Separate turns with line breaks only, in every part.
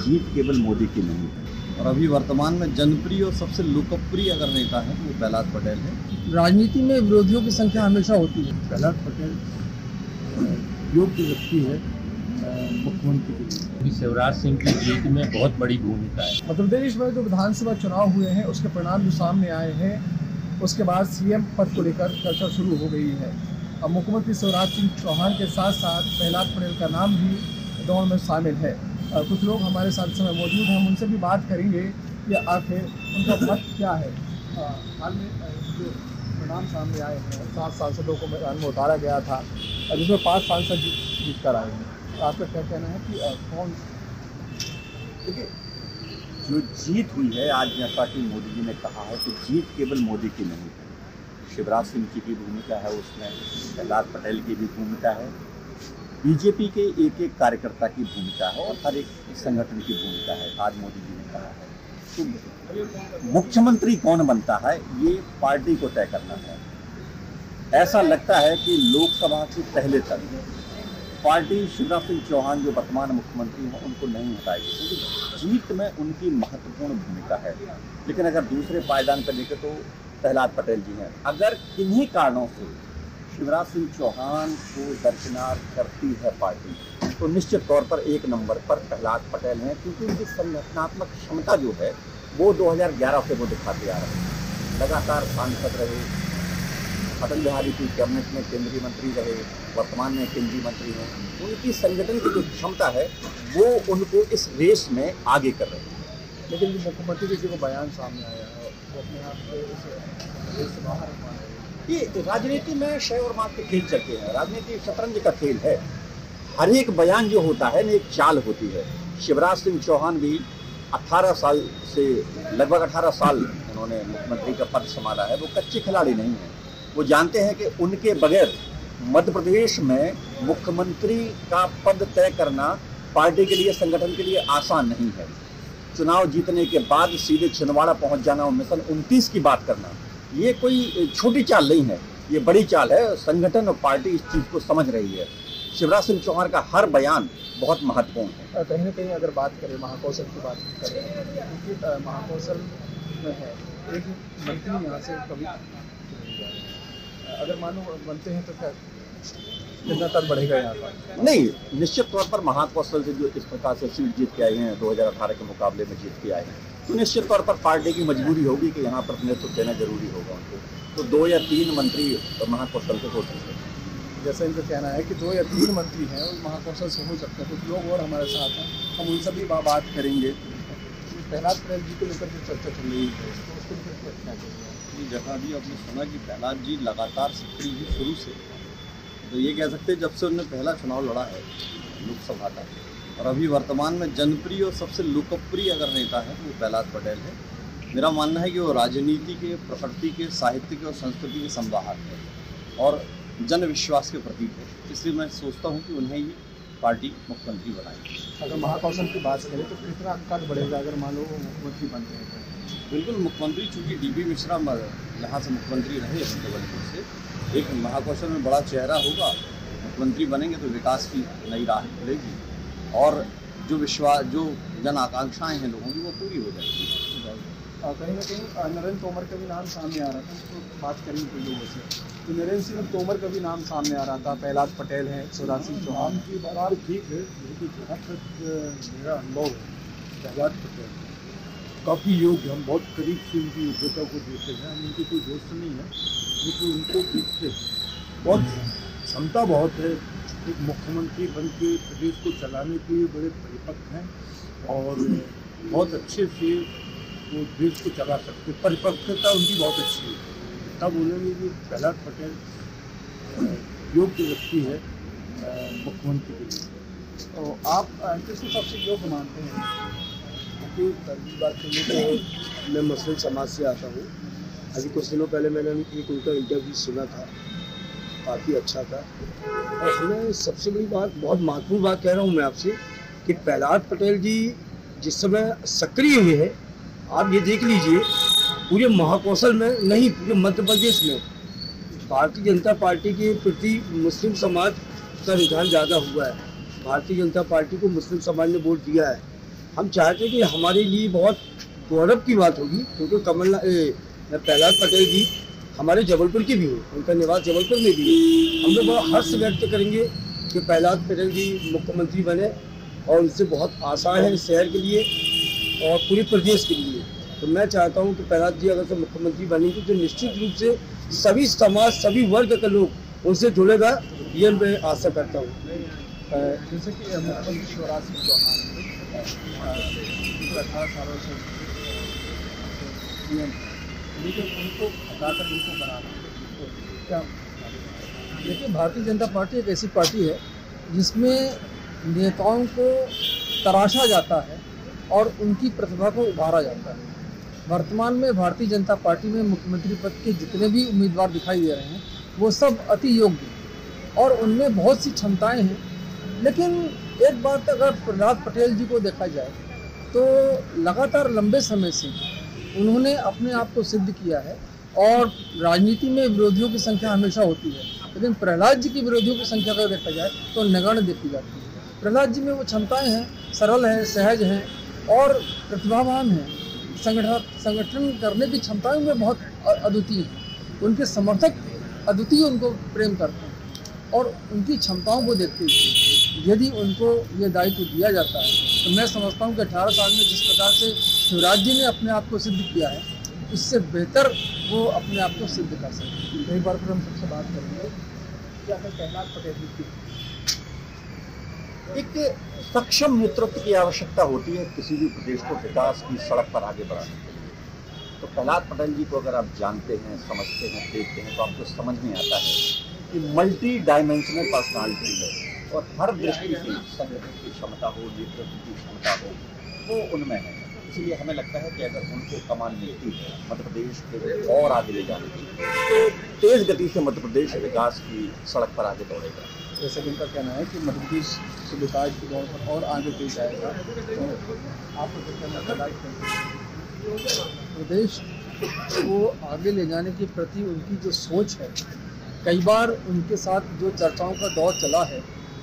जीत केवल मोदी की नहीं है। और अभी वर्तमान में जनप्रिय और सबसे लोकप्रिय अगर नेता है वो प्रहलाद पटेल है।
राजनीति में विरोधियों की संख्या हमेशा होती है।
प्रहलाद पटेल योग्य व्यक्ति है मुख्यमंत्री के लिए।
शिवराज सिंह की जीत में बहुत बड़ी भूमिका है।
मध्य प्रदेश में जो विधानसभा चुनाव हुए हैं उसके परिणाम जो सामने आए हैं, उसके बाद सीएम पद को लेकर चर्चा शुरू हो गई है। अब मुख्यमंत्री शिवराज सिंह चौहान के साथ साथ प्रहलाद पटेल का नाम भी दौड़ में शामिल है। कुछ लोग हमारे साथ समय मौजूद हैं, हम उनसे भी बात करेंगे कि आखिर उनका मत क्या है। हाल में जो परिणाम सामने आए हैं, 7 सांसदों को मैदान में उतारा गया था जिसमें 5 सांसद जीत कर आए हैं। आपका क्या कहना है कि कौन?
देखिए, जो जीत हुई है आज, जैसा कि मोदी जी ने कहा है कि जीत केवल मोदी की नहीं है, शिवराज सिंह जी की भूमिका है उसमें, प्रहलाद पटेल की भी भूमिका है, बीजेपी के एक एक कार्यकर्ता की भूमिका है और हर एक संगठन की भूमिका है। आज मोदी जी ने कहा है तो मुख्यमंत्री कौन बनता है ये पार्टी को तय करना है। ऐसा लगता है कि लोकसभा से पहले तक पार्टी शिवराज सिंह चौहान जो वर्तमान मुख्यमंत्री हैं उनको नहीं हटाएगी, क्योंकि जीत में उनकी महत्वपूर्ण भूमिका है। लेकिन अगर दूसरे पायदान पर देखें तो प्रहलाद पटेल जी हैं। अगर किन्हीं कारणों से शिवराज सिंह चौहान को दरकिनार करती है पार्टी तो निश्चित तौर पर 1 नंबर पर प्रहलाद पटेल हैं, क्योंकि उनकी संगठनात्मक क्षमता जो है वो 2011 से वो दिखाते आ रहे हैं। लगातार सांसद रहे, अटल बिहारी की कैबिनेट में केंद्रीय मंत्री रहे, वर्तमान में केंद्रीय मंत्री हैं। उनकी संगठन की जो क्षमता है वो उनको इस रेस में आगे कर रही है।
लेकिन जो मुख्यमंत्री जी को बयान सामने आया है वो अपने आप से बाहर है।
ये राजनीति में शय और मात के खेल चलते हैं। राजनीति शतरंज का खेल है। हर एक बयान जो होता है ना एक चाल होती है। शिवराज सिंह चौहान भी 18 साल से लगभग 18 साल उन्होंने मुख्यमंत्री का पद संभाला है। वो कच्चे खिलाड़ी नहीं हैं। वो जानते हैं कि उनके बगैर मध्य प्रदेश में मुख्यमंत्री का पद तय करना पार्टी के लिए, संगठन के लिए आसान नहीं है। चुनाव जीतने के बाद सीधे छिंदवाड़ा पहुंच जाना और मिशन 29 की बात करना, ये कोई छोटी चाल नहीं है, ये बड़ी चाल है। संगठन और पार्टी इस चीज़ को समझ रही है। शिवराज सिंह चौहान का हर बयान बहुत महत्वपूर्ण है।
कहीं ना कहीं अगर बात करें महाकौशल की बात करें, क्योंकि महाकौशल में है एक मंत्री यहाँ से कभी अगर मानो बनते हैं तो क्या कितना तक बढ़ेगा यहाँ का?
नहीं, निश्चित तौर पर महाकौशल से जो इस प्रकार से सीट जीत के आए हैं 2018 के मुकाबले में जीत के आए हैं, तो निश्चित तौर पर पार्टी की मजबूरी होगी कि यहाँ पर नेतृत्व देना जरूरी होगा उनको। तो 2 या 3 मंत्री महाकौशल से हो सकते हैं।
जैसे इनका कहना है कि 2 या 3 मंत्री हैं और महाकौशल से हो सकते हैं। कुछ लोग और हमारे साथ हैं, हम उनसे भी बात करेंगे। प्रहलाद पटेल जी को लेकर जो चर्चा चल रही है तो उसको लेकर क्या कहेंगे?
जैसा अभी आपने सुना कि प्रहलाद जी लगातार सक्रिय ही शुरू से, तो ये कह सकते हैं जब से उन्होंने पहला चुनाव लड़ा है लोकसभा का, और अभी वर्तमान में जनप्रिय और सबसे लोकप्रिय अगर नेता है वो प्रहलाद पटेल है। मेरा मानना है कि वो राजनीति के, प्रकृति के, साहित्य के और संस्कृति के संवाहक है और जन विश्वास के प्रतीक है। इसलिए मैं सोचता हूँ कि उन्हें ही पार्टी मुख्यमंत्री बनाएगी।
अगर महाकौशल की बात करें तो कितना कद बढ़ेगा अगर मान लो मुख्यमंत्री बनते हैं तो?
बिल्कुल मुख्यमंत्री, चूँकि DP मिश्रा यहाँ से मुख्यमंत्री रहे हैं जबलपुर से, एक महाकौशल में बड़ा चेहरा होगा। मुख्यमंत्री बनेंगे तो विकास की नई राह खुलेगी और जो विश्वास, जो जन आकांक्षाएँ हैं लोगों की वो पूरी हो जाएगी।
कहीं ना कहीं नरेंद्र तोमर का भी नाम सामने आ रहा था, तो बात करेंगे कुछ लोगों से। तो नरेंद्र सिंह तोमर का भी नाम सामने आ रहा था, प्रहलाद पटेल हैं, शिवराज सिंह चौहान
की बात ठीक है, लेकिन जहाँ तक मेरा अनुभव है प्रहलाद पटेल काफ़ी योग्य, हम बहुत करीब से उनकी योग्यता को देखे हैं। हम उनके कोई दोस्त नहीं है लेकिन उनको देखते हैं, बहुत क्षमता बहुत है। एक मुख्यमंत्री बन के प्रदेश को चलाने के लिए बड़े परिपक्व हैं और बहुत अच्छे से वो देश को चला सकते। परिपक्वता उनकी बहुत अच्छी है। तब बोलेंगे कि प्रहलाद पटेल योग्य व्यक्ति है मुख्यमंत्री के लिए।
तो आप किसको सबसे योग्य मानते हैं?
क्योंकि पहली बात तो ये तो मैं मुस्लिम समाज से आता हूँ। अभी कुछ दिनों पहले मैंने एक उनका इंटरव्यू सुना था, काफ़ी अच्छा था। और हमें सबसे बड़ी बात, बहुत महत्वपूर्ण बात कह रहा हूँ मैं आपसे, कि प्रहलाद पटेल जी जिस समय सक्रिय हुए हैं, आप ये देख लीजिए पूरे महाकौशल में नहीं, पूरे मध्य प्रदेश में भारतीय जनता पार्टी के प्रति मुस्लिम समाज का रुझान ज़्यादा हुआ है। भारतीय जनता पार्टी को मुस्लिम समाज ने वोट दिया है
हम चाहते हैं कि हमारे लिए बहुत गौरव की बात होगी, क्योंकि प्रहलाद पटेल जी हमारे जबलपुर के भी हो, उनका निवास जबलपुर में भी है। हम लोग बड़ा हर्ष व्यक्त करेंगे कि प्रहलाद पटेल जी मुख्यमंत्री बने, और इससे बहुत आसान है इस शहर के लिए और पूरे प्रदेश के लिए। तो मैं चाहता हूं कि प्रहलाद जी अगर से मुख्यमंत्री बनेंगे तो निश्चित रूप से सभी समाज, सभी वर्ग के लोग उनसे जुड़ेगा, ये मैं आशा करता हूँ।
जैसे कि मुख्यमंत्री शिवराज सिंह चौहान 18 सालों से सीएम, लेकिन उनको हटाकर उनको बनाना क्या? देखिए, भारतीय जनता पार्टी एक ऐसी पार्टी है जिसमें नेताओं को तराशा जाता है और उनकी प्रतिभा को उभारा जाता है। वर्तमान में भारतीय जनता पार्टी में मुख्यमंत्री पद के जितने भी उम्मीदवार दिखाई दे रहे हैं वो सब अति योग्य हैं और उनमें बहुत सी क्षमताएं हैं। लेकिन एक बात अगर प्रहलाद पटेल जी को देखा जाए तो लगातार लंबे समय से उन्होंने अपने आप को सिद्ध किया है, और राजनीति में विरोधियों की संख्या हमेशा होती है, लेकिन प्रहलाद जी की विरोधियों की संख्या अगर देखा जाए तो नगण्य देखी जाती है। प्रहलाद जी में वो क्षमताएं हैं, सरल हैं, सहज हैं और प्रतिभावान हैं। संगठन करने की क्षमताएं में बहुत अद्वितीय हैं। उनके समर्थक अद्वितीय उनको प्रेम करते हैं, और उनकी क्षमताओं को देखते हुए यदि उनको ये दायित्व दिया जाता है तो मैं समझता हूँ कि 18 साल में जिस प्रकार से शिवराज जी ने अपने आप को सिद्ध किया है, इससे बेहतर वो अपने आप को सिद्ध कर सकते हैं। एक बार फिर हम सबसे बात करेंगे क्या है प्रहलाद पटेल जी की।
एक सक्षम नेतृत्व की आवश्यकता होती है किसी भी प्रदेश को विकास की सड़क पर आगे बढ़ाने के लिए। तो प्रहलाद पटेल जी को अगर आप जानते हैं, समझते हैं, देखते हैं तो आपको समझ में आता है कि मल्टी डायमेंशनल पर्सनालिटी है, और हर दृष्टि से संगठन की क्षमता हो, नेतृत्व की क्षमता हो, वो उनमें है। इसलिए हमें लगता है कि अगर उनको कमान मिलती है मध्य प्रदेश के और आगे ले जाने की, तो तेज गति से मध्य प्रदेश विकास की सड़क पर आगे दौड़ेगा।
जैसे कि उनका कहना है कि मध्य प्रदेश से विकास के दौर पर और आगे बढ़ जाएगा, तो आपको क्या कहना है? प्रदेश को आगे ले जाने के प्रति उनकी जो सोच है, कई बार उनके साथ जो चर्चाओं का दौर चला है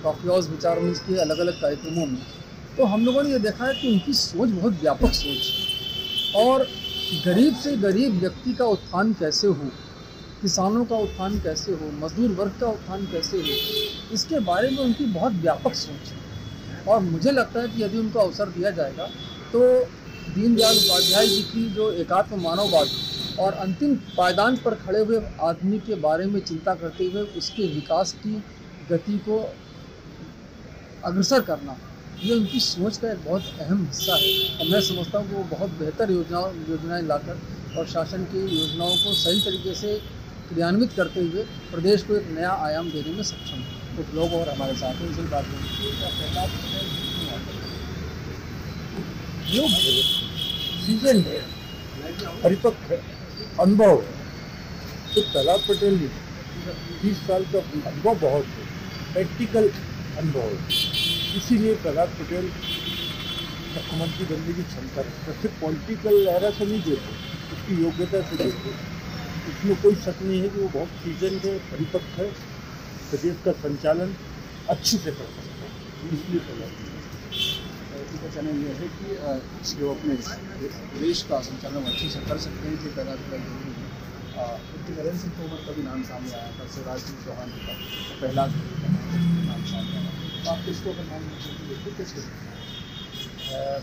कॉफी हाउस विचार मंच के अलग अलग कार्यक्रमों में, तो हम लोगों ने ये देखा है कि उनकी सोच बहुत व्यापक सोच है, और गरीब से गरीब व्यक्ति का उत्थान कैसे हो, किसानों का उत्थान कैसे हो, मजदूर वर्ग का उत्थान कैसे हो, इसके बारे में उनकी बहुत व्यापक सोच है। और मुझे लगता है कि यदि उनको अवसर दिया जाएगा तो दीनदयाल उपाध्याय जी की जो एकात्म मानववाद और अंतिम पायदान पर खड़े हुए आदमी के बारे में चिंता करते हुए उसके विकास की गति को अग्रसर करना, ये उनकी सोच का एक बहुत अहम हिस्सा है। और मैं समझता हूँ कि वो बहुत बेहतर योजनाएं लाकर और शासन की योजनाओं को सही तरीके से क्रियान्वित करते हुए प्रदेश को एक नया आयाम देने में सक्षम है। कुछ लोग और हमारे साथ हैं, इसी बात
जो सीजन है, परिपक्व है, अनुभव है। तो प्रहलाद पटेल जी 30 साल का अनुभव बहुत है, प्रैक्टिकल अनुभव है, इसीलिए प्रहलाद पटेल मुख्यमंत्री बनने की क्षमता है। सिर्फ पॉलिटिकल लहरा से नहीं देते, उसकी योग्यता से देते। इसमें कोई शक नहीं है कि वो बहुत सीजन है, परिपक्व है, प्रदेश का संचालन अच्छे से कर सकते हैं, इसलिए प्रहलाद
का कहना यह है कि जो अपने देश का संचालन अच्छे से कर सकते हैं, जो प्रहलाद पटेल जरूरी है। नरेंद्र सिंह तोमर का भी नाम सामने आया था, शिवराज सिंह चौहान का, प्रहलाद नाम सामने आया। तो आप किसको अगर नाम देखिए किसको?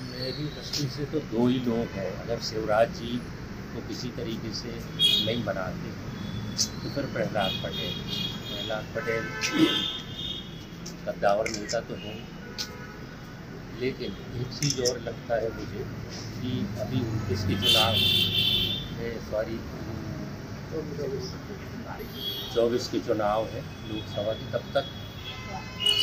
मेरी दृष्टि से तो दो ही लोग हैं। अगर शिवराज जी को किसी तरीके से नहीं बनाते तो फिर प्रहलाद पटेल कद्दावर नेता तो हैं, लेकिन एक चीज़ और लगता है मुझे कि अभी 29 के चुनाव 24 के चुनाव है लोकसभा की, तब तक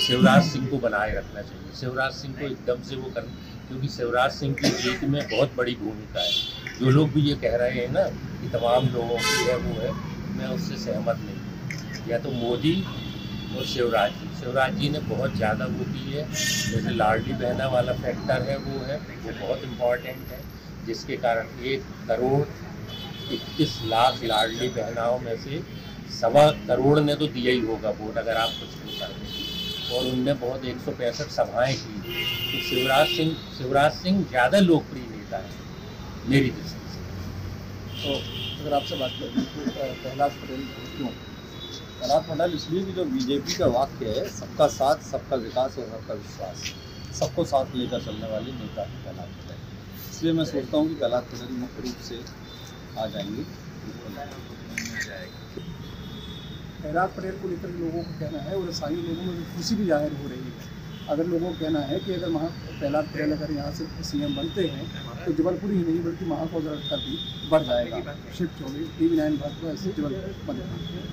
शिवराज सिंह को बनाए रखना चाहिए। शिवराज सिंह को एकदम से वो करना, क्योंकि शिवराज सिंह की जीत में बहुत बड़ी भूमिका है। जो लोग भी ये कह रहे हैं ना कि तमाम लोगों की है वो है, मैं उससे सहमत नहीं हूँ। या तो मोदी और शिवराज जी ने बहुत ज़्यादा वो की है, जैसे लाडली बहना वाला फैक्टर है वो बहुत इम्पॉर्टेंट है, जिसके कारण 1,21,00,000 लाडली बहनाओं में से 1.25 करोड़ ने तो दिया ही होगा वोट, अगर आप कुछ नहीं करते। और उनने बहुत 165 सभाएं की। तो शिवराज सिंह ज़्यादा लोकप्रिय नेता है मेरी दृष्टि से।
तो अगर आपसे बात करें तो प्रहलाद पटेल क्यों?
प्रहलाद पटेल इसलिए कि जो बीजेपी का वाक्य है, सबका साथ, सबका विकास और सबका विश्वास, सबको साथ लेकर चलने वाले नेता है प्रहलाद पटेल। इसलिए मैं सोचता हूँ कि प्रहलाद पटेल मुख्य रूप से आ जाएंगे।
प्रहलाद पटेल को लेकर लोगों का कहना है और स्थानीय लोगों में खुशी भी जाहिर हो रही है। अगर लोगों का कहना है कि अगर प्रहलाद पटेल अगर यहाँ से सीएम बनते हैं तो जबलपुर ही नहीं बल्कि महापौर का भी बढ़ जाएगा। शिव चौबे, TV9 भारत, जबलपुर, मध्य प्रदेश।